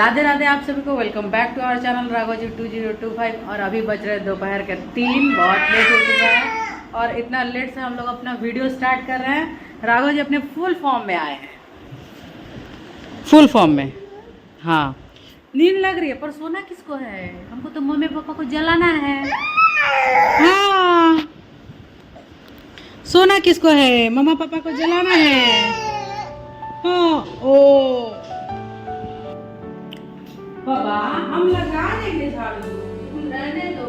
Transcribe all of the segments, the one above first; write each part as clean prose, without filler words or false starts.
राधे राधे आप सभी को। Welcome back to our channel Raghoji 2025। और अभी बज रहे दोपहर के 3। बहुत लेट हो चुका है और इतना लेट से हम लोग अपना वीडियो स्टार्ट कर रहे हैं। राघोजी अपने फुल फॉर्म में आए हैं, फुल फॉर्म में। हाँ, नींद लग रही है पर सोना किसको है? हमको तो मम्मी पापा को जलाना है। हाँ, सोना किसको है? मम्मा पापा को जलाना है। हाँ, ओ बाबा, हम लगा देंगे झाड़ू, तुम रहने दो।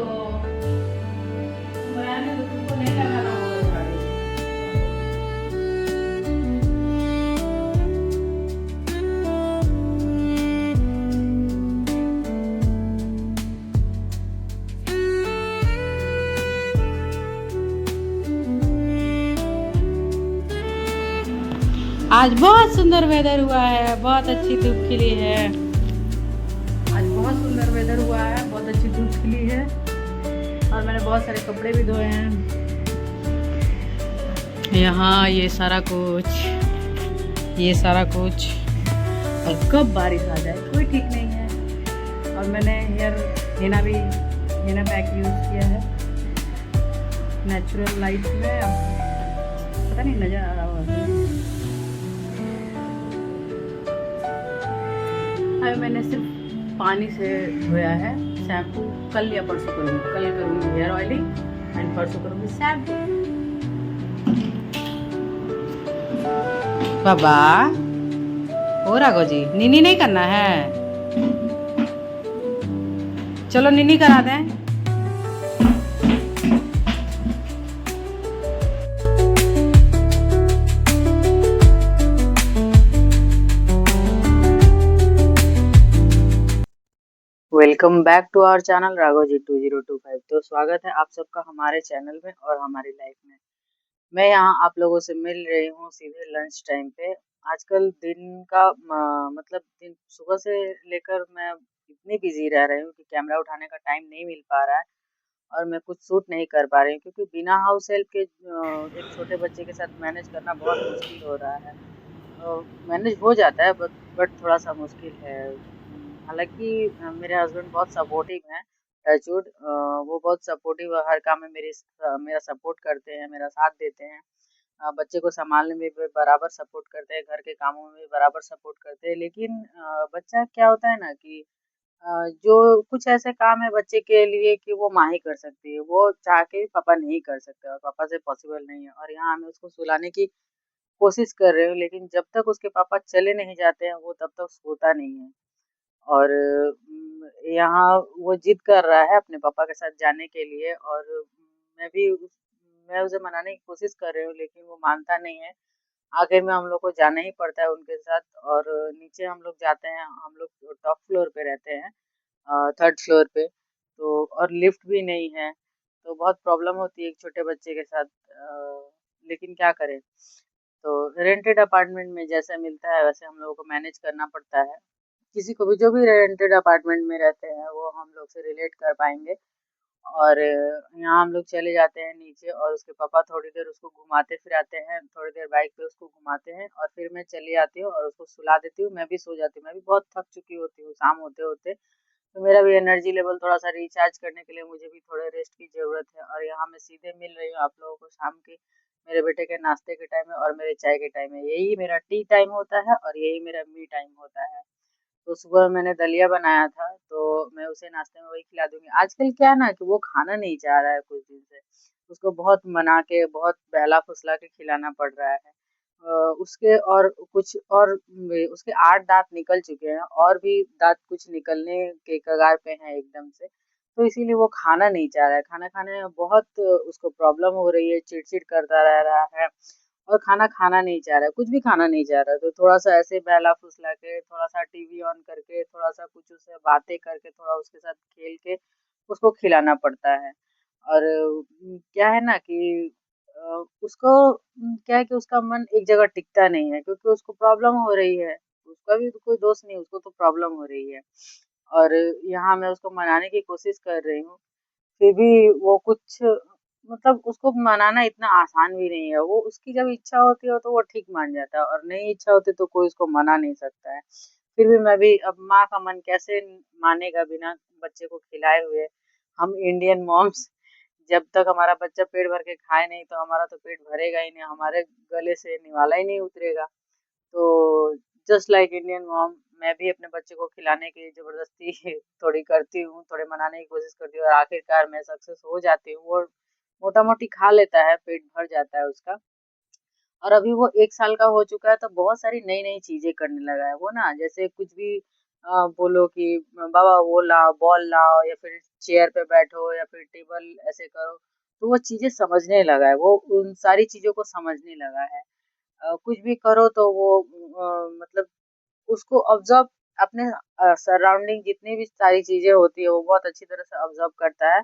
तुम रहने दो, तुमको नहीं लगाना होगा झाड़ू। आज बहुत सुंदर वेदर हुआ है, बहुत अच्छी धूप खिली है। आज बहुत सुंदर वेदर हुआ है, बहुत अच्छी धूप खिली है और मैंने बहुत सारे कपड़े भी धोए हैं। यहाँ ये सारा कुछ, ये सारा कुछ, और कब बारिश आ जाए कोई ठीक नहीं है। और मैंने हेना पैक यूज़ किया है नेचुरल लाइट में। पता नहीं नज़र आ रहा होगा। अभी मैंने सिर्फ पानी से धोया है। शैम्पू कल या परसों करूँगी। कल करूँगी हेयर ऑयलिंग एंड परसों करूँगी शैम्पू। बाबा, हो राघव जी, नीनी नहीं करना है? चलो नीनी करा दें। Welcome back to our channel Raghoji 2025। तो स्वागत है आप सबका हमारे चैनल में और हमारी लाइफ में। मैं यहाँ आप लोगों से मिल रही हूँ सीधे लंच टाइम पे। आजकल दिन का मतलब दिन सुबह से लेकर मैं इतनी बिजी रह रही हूँ कि कैमरा उठाने का टाइम नहीं मिल पा रहा है और मैं कुछ शूट नहीं कर पा रही हूँ, क्योंकि बिना हाउस हेल्प के एक छोटे बच्चे के साथ मैनेज करना बहुत मुश्किल हो रहा है। मैनेज हो जाता है बट थोड़ा सा मुश्किल है। हालांकि मेरे हस्बैंड बहुत सपोर्टिव हैं, टचवुड। वो बहुत सपोर्टिव है, हर काम में मेरा सपोर्ट करते हैं, मेरा साथ देते हैं। बच्चे को संभालने में भी बराबर सपोर्ट करते हैं, घर के कामों में भी बराबर सपोर्ट करते हैं। लेकिन बच्चा क्या होता है ना कि जो कुछ ऐसे काम है बच्चे के लिए कि वो माँ ही कर सकती है, वो चाह के भी पापा नहीं कर सकते और पापा से पॉसिबल नहीं है। और यहाँ मैं उसको सुलाने की कोशिश कर रही हूँ, लेकिन जब तक उसके पापा चले नहीं जाते हैं वो तब तक सोता नहीं है। और यहाँ वो जिद कर रहा है अपने पापा के साथ जाने के लिए, और मैं उसे मनाने की कोशिश कर रही हूँ लेकिन वो मानता नहीं है। आखिर में हम लोग को जाना ही पड़ता है उनके साथ। और नीचे हम लोग जाते हैं, हम लोग टॉप फ्लोर पे रहते हैं, 3rd फ्लोर पे। तो और लिफ्ट भी नहीं है, तो बहुत प्रॉब्लम होती है एक छोटे बच्चे के साथ। लेकिन क्या करें, तो रेंटेड अपार्टमेंट में जैसा मिलता है वैसे हम लोगों को मैनेज करना पड़ता है। किसी को भी, जो भी रेंटेड अपार्टमेंट में रहते हैं वो हम लोग से रिलेट कर पाएंगे। और यहाँ हम लोग चले जाते हैं नीचे और उसके पापा थोड़ी देर उसको घुमाते फिराते हैं, थोड़ी देर बाइक पे उसको घुमाते हैं और फिर मैं चली आती हूँ और उसको सुला देती हूँ। मैं भी सो जाती हूँ, मैं भी बहुत थक चुकी होती हूँ शाम होते होते। तो मेरा भी एनर्जी लेवल थोड़ा सा रिचार्ज करने के लिए मुझे भी थोड़े रेस्ट की ज़रूरत है। और यहाँ मैं सीधे मिल रही हूँ आप लोगों को शाम के, मेरे बेटे के नाश्ते के टाइम में और मेरे चाय के टाइम में। यही मेरा टी टाइम होता है और यही मेरा मी टाइम होता है। तो सुबह मैंने दलिया बनाया था, तो मैं उसे नाश्ते में वही खिला दूँगी। आजकल क्या है ना कि वो खाना नहीं चाह रहा है कुछ दिन से। उसको बहुत मना के, बहुत बहला-फुसला के खिलाना पड़ रहा है। उसके और कुछ और उसके 8 दाँत निकल चुके हैं और भी दाँत कुछ निकलने के कगार पे हैं एकदम से। तो इसीलिए वो खाना नहीं चाह रहा है। खाना खाने में बहुत उसको प्रॉब्लम हो रही है, चिड़-चिड़ करता रह रहा है और खाना खाना नहीं चाह रहा है, कुछ भी खाना नहीं चाह रहा है। तो थोड़ा-सा ऐसे बहला-फुसला के, थोड़ा-सा टीवी ऑन करके, थोड़ा-सा कुछ उससे बातें करके, थोड़ा उसके साथ खेल के उसको खिलाना पड़ता है। और क्या है ना कि उसको क्या है कि उसका मन एक जगह टिकता नहीं है, क्योंकि उसको प्रॉब्लम हो रही है। उसका भी तो कोई दोष नहीं, उसको तो प्रॉब्लम हो रही है। और यहाँ मैं उसको मनाने की कोशिश कर रही हूँ, फिर भी वो कुछ, मतलब उसको मनाना इतना आसान भी नहीं है। वो उसकी जब इच्छा होती है तो वो ठीक मान जाता है और नहीं इच्छा होती तो कोई उसको मना नहीं सकता है। फिर भी मैं भी, अब माँ का मन कैसे मानेगा बिना बच्चे को खिलाए हुए। हम इंडियन मॉम्स, जब तक हमारा बच्चा पेट भर के खाए नहीं तो हमारा तो पेट भरेगा ही नहीं, हमारे गले से निवाला ही नहीं उतरेगा। तो जस्ट लाइक इंडियन मॉम, मैं भी अपने बच्चे को खिलाने की ज़बरदस्ती थोड़ी करती हूँ, थोड़े मनाने की कोशिश करती हूँ और आखिरकार मैं सक्सेस हो जाती हूँ। वो मोटा-मोटी खा लेता है, पेट भर जाता है उसका। और अभी वो 1 साल का हो चुका है तो बहुत सारी नई-नई चीज़ें करने लगा है। वो ना जैसे कुछ भी बोलो कि बाबा वो लाओ, बॉल लाओ या फिर चेयर पे बैठो या फिर टेबल ऐसे करो, तो वो चीज़ें समझने लगा है। वो उन सारी चीज़ों को समझने लगा है। कुछ भी करो तो वो मतलब उसको ऑब्ज़र्व, अपने सराउंडिंग जितनी भी सारी चीज़ें होती है वो बहुत अच्छी तरह से ऑब्ज़र्व करता है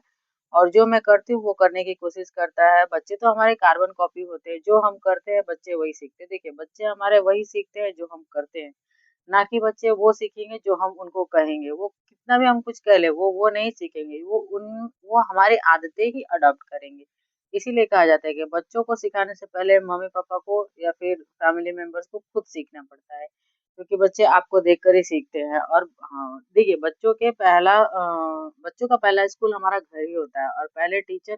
और जो मैं करती हूँ वो करने की कोशिश करता है। बच्चे तो हमारे कार्बन कॉपी होते हैं, जो हम करते हैं बच्चे वही सीखते हैं। देखिए, बच्चे हमारे वही सीखते हैं जो हम करते हैं, ना कि बच्चे वो सीखेंगे जो हम उनको कहेंगे। वो कितना भी हम कुछ कह लें, वो नहीं सीखेंगे, वो हमारी आदतें ही अडॉप्ट करेंगे। इसीलिए कहा जाता है कि बच्चों को सिखाने से पहले मम्मी-पापा को या फिर फैमिली मेंबर्स को खुद सीखना पड़ता है, क्योंकि बच्चे आपको देखकर ही सीखते हैं। और हाँ, देखिए, बच्चों का पहला स्कूल हमारा घर ही होता है और पहले टीचर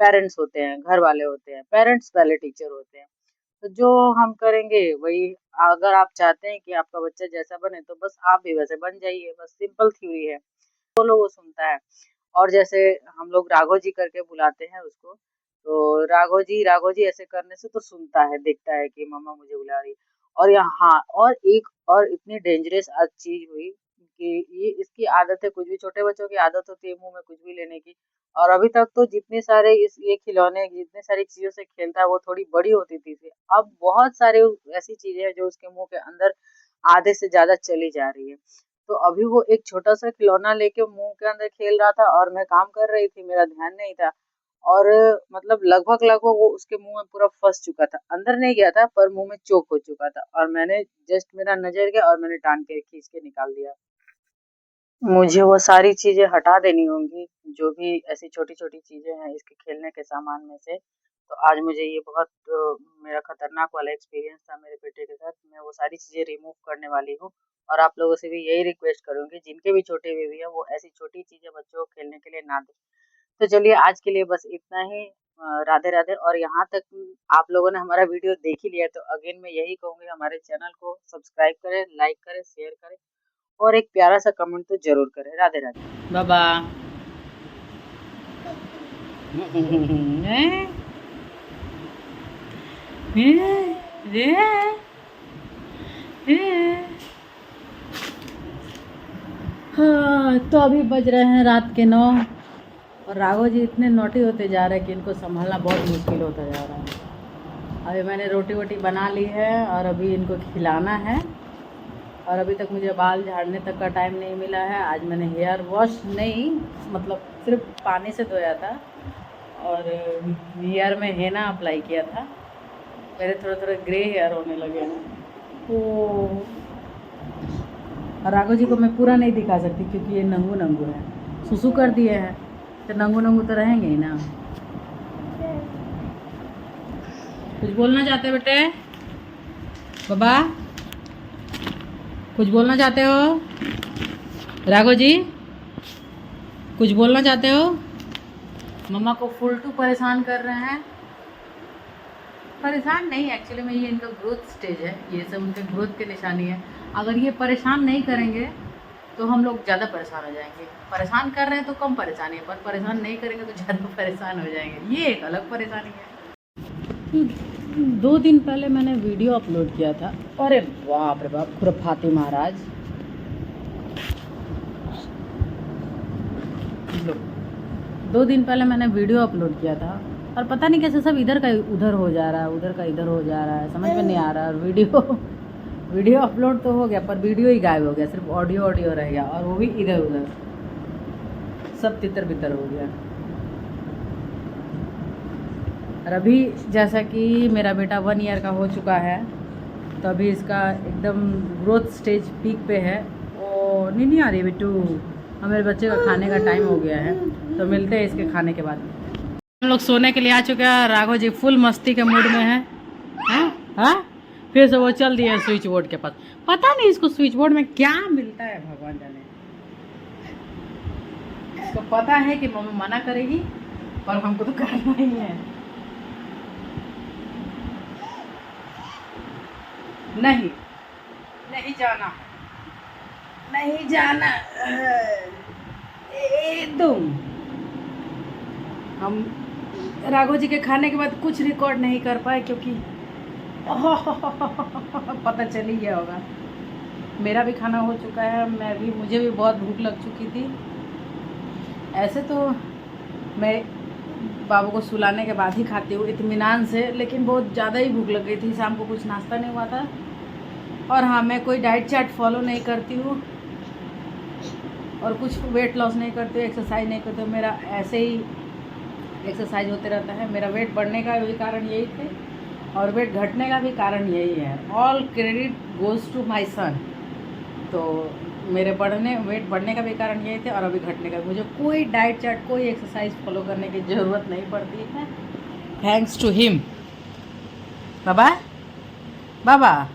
पेरेंट्स होते हैं, घर वाले होते हैं। पेरेंट्स पहले टीचर होते हैं। तो जो हम करेंगे वही, अगर आप चाहते हैं कि आपका बच्चा जैसा बने तो बस आप भी वैसे बन जाइए, बस सिंपल थ्योरी है। बोलो वो सुनता है। और जैसे हम लोग राघव जी करके बुलाते हैं उसको, तो राघव जी ऐसे करने से तो सुनता है, देखता है कि मम्मा मुझे बुला रही है। और यहाँ और एक और इतनी डेंजरस चीज़ हुई कि ये इसकी आदत है, कुछ भी छोटे बच्चों की आदत होती है मुँह में कुछ भी लेने की। और अभी तक तो जितने सारे इस ये खिलौने जितनी सारी चीज़ों से खेलता है वो थोड़ी बड़ी होती थी इसे। अब बहुत सारे ऐसी चीज़ें हैं जो उसके मुँह के अंदर आधे से ज़्यादा चली जा रही है। तो अभी वो एक छोटा-सा खिलौना लेके मुँह के अंदर खेल रहा था और मैं काम कर रही थी, मेरा ध्यान नहीं था और मतलब लगभग-लगभग वो उसके मुँह में पूरा फँस चुका था। अंदर नहीं गया था पर मुँह में चोक हो चुका था और मैंने जस्ट मेरा नज़र गया और मैंने टाँग के खींच के निकाल दिया। मुझे वो सारी चीज़ें हटा देनी होंगी, जो भी ऐसी छोटी-छोटी चीज़ें हैं इसके खेलने के सामान में से। तो आज मुझे ये बहुत मेरा खतरनाक वाला एक्सपीरियंस था मेरे बेटे के साथ। मैं वो सारी चीज़ें रिमूव करने वाली हूँ और आप लोगों से भी यही रिक्वेस्ट करूँगी, जिनके भी छोटे बेबी हैं, वो ऐसी छोटी चीज़ें बच्चों को खेलने के लिए ना दें। तो चलिए, आज के लिए बस इतना ही। राधे-राधे। और यहाँ तक आप लोगों ने हमारा वीडियो देख ही लिया है, तो अगेन मैं यही कहूँगी, हमारे चैनल को सब्सक्राइब करें, लाइक करें, शेयर करें और एक प्यारा सा कमेंट तो ज़रूर करें। राधे राधे। बाबा। हाँ, तो अभी बज रहे हैं रात के 9 और राघव जी इतने नोटी होते जा रहे हैं कि इनको संभालना बहुत मुश्किल होता जा रहा है। अभी मैंने रोटी वोटी बना ली है और अभी इनको खिलाना है और अभी तक मुझे बाल झाड़ने तक का टाइम नहीं मिला है। आज मैंने हेयर वॉश नहीं, मतलब सिर्फ पानी से धोया था और हेयर में हेना अप्लाई किया था। मेरे थोड़े थोड़े ग्रे हेयर होने लगे हैं। तो राघव जी को मैं पूरा नहीं दिखा सकती क्योंकि ये नंगू नंगू है, सुसु कर दिए हैं तो नंगू नंगू तो रहेंगे ही ना। कुछ बोलना चाहते बेटे? बाबा कुछ बोलना चाहते हो? राघव जी कुछ बोलना चाहते हो? मम्मा को फुल टू परेशान कर रहे हैं। परेशान नहीं, एक्चुअली में ये इनका ग्रोथ स्टेज है, ये सब उनके ग्रोथ की निशानी है। अगर ये परेशान नहीं करेंगे तो हम लोग ज़्यादा परेशान हो जाएंगे। परेशान कर रहे हैं तो कम परेशानी है, पर परेशान नहीं करेंगे तो ज़्यादा परेशान हो जाएंगे। ये एक अलग परेशानी है। 2 दिन पहले मैंने वीडियो अपलोड किया था। अरे बाप रे बाप, खुरफाते महाराज। 2 दिन पहले मैंने वीडियो अपलोड किया था और पता नहीं कैसे सब इधर का उधर हो जा रहा है, उधर का इधर हो जा रहा है, समझ में नहीं आ रहा है। और वीडियो अपलोड तो हो गया पर वीडियो ही गायब हो गया, सिर्फ ऑडियो रह गया और वो भी इधर उधर सब तितर बितर हो गया। और अभी जैसा कि मेरा बेटा 1 ईयर का हो चुका है तो अभी इसका एकदम ग्रोथ स्टेज पीक पे है। ओ नहीं आ रही बिट्टू, मेरे बच्चे का खाने का टाइम हो गया है तो मिलते हैं इसके खाने के बाद। हम लोग सोने के लिए आ चुके हैं। राघव जी फुल मस्ती के मूड में है। हाँ, फिर से वो चल दिया स्विच बोर्ड के पास। पता नहीं इसको स्विच बोर्ड में क्या मिलता है, भगवान जाने। इसको पता है कि मम्मी मना करेगी, पर हमको तो करना ही है। नहीं, नहीं जाना, नहीं जाना एकदम। हम राघव जी के खाने के बाद कुछ रिकॉर्ड नहीं कर पाए, क्योंकि पता चल ही गया होगा। मेरा भी खाना हो चुका है, मुझे भी बहुत भूख लग चुकी थी। ऐसे तो मैं बाबू को सुलाने के बाद ही खाती हूँ इत्मीनान से, लेकिन बहुत ज़्यादा ही भूख लग गई थी। शाम को कुछ नाश्ता नहीं हुआ था। और हाँ, मैं कोई डाइट चार्ट फॉलो नहीं करती हूँ और कुछ वेट लॉस नहीं करती हूँ, एक्सरसाइज नहीं करती हूँ। मेरा ऐसे ही एक्सरसाइज होते रहता है। मेरा वेट बढ़ने का भी कारण यही थे और वेट घटने का भी कारण यही है। All credit goes to my son. तो मेरे वेट बढ़ने का भी कारण यही थे और अभी घटने का। मुझे कोई डाइट चार्ट, कोई एक्सरसाइज फॉलो करने की ज़रूरत नहीं पड़ती है, थैंक्स टू हिम। बाबा, बाबा,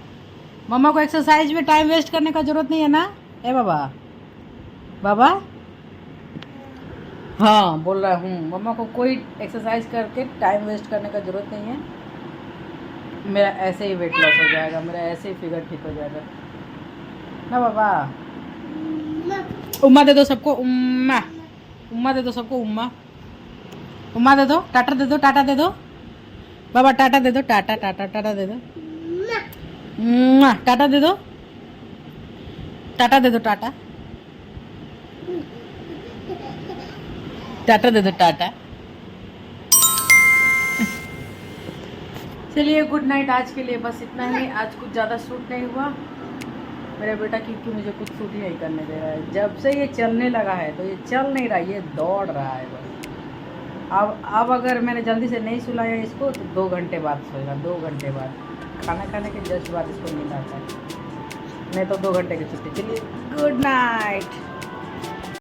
मम्मा को एक्सरसाइज में टाइम वेस्ट करने का ज़रूरत नहीं है ना? ए बाबा, बाबा, हाँ बोल रहा हूँ, मम्मा को कोई एक्सरसाइज करके टाइम वेस्ट करने का ज़रूरत नहीं है। मेरा ऐसे ही वेट लॉस हो जाएगा, मेरा ऐसे ही फिगर ठीक हो जाएगा ना बाबा। उम्मा दे दो सबको, उम्मा, उम्मा दे दो सबको, उम्मा, उम्मा दे दो, टाटा दे दो, टाटा दे दो बाबा, टाटा दे दो, टाटा टाटा टाटा दे दो, टाटा दे दो, टाटा दे दो, टाटा टाटा दे दो, टाटा। चलिए, गुड नाइट आज के लिए, बस इतना ही। आज कुछ ज़्यादा सूट नहीं हुआ मेरा बेटा, क्योंकि मुझे कुछ सूट ही नहीं करने दे रहा है। जब से ये चलने लगा है तो ये चल नहीं रहा, ये दौड़ रहा है बस। अब अगर मैंने जल्दी से नहीं सुलाया इसको तो 2 घंटे बाद सोएगा, 2 घंटे बाद, खाना खाने के जस्ट बाद इसको नींद आता है, नहीं तो 2 घंटे की छुट्टी। चलिए, गुड नाइट।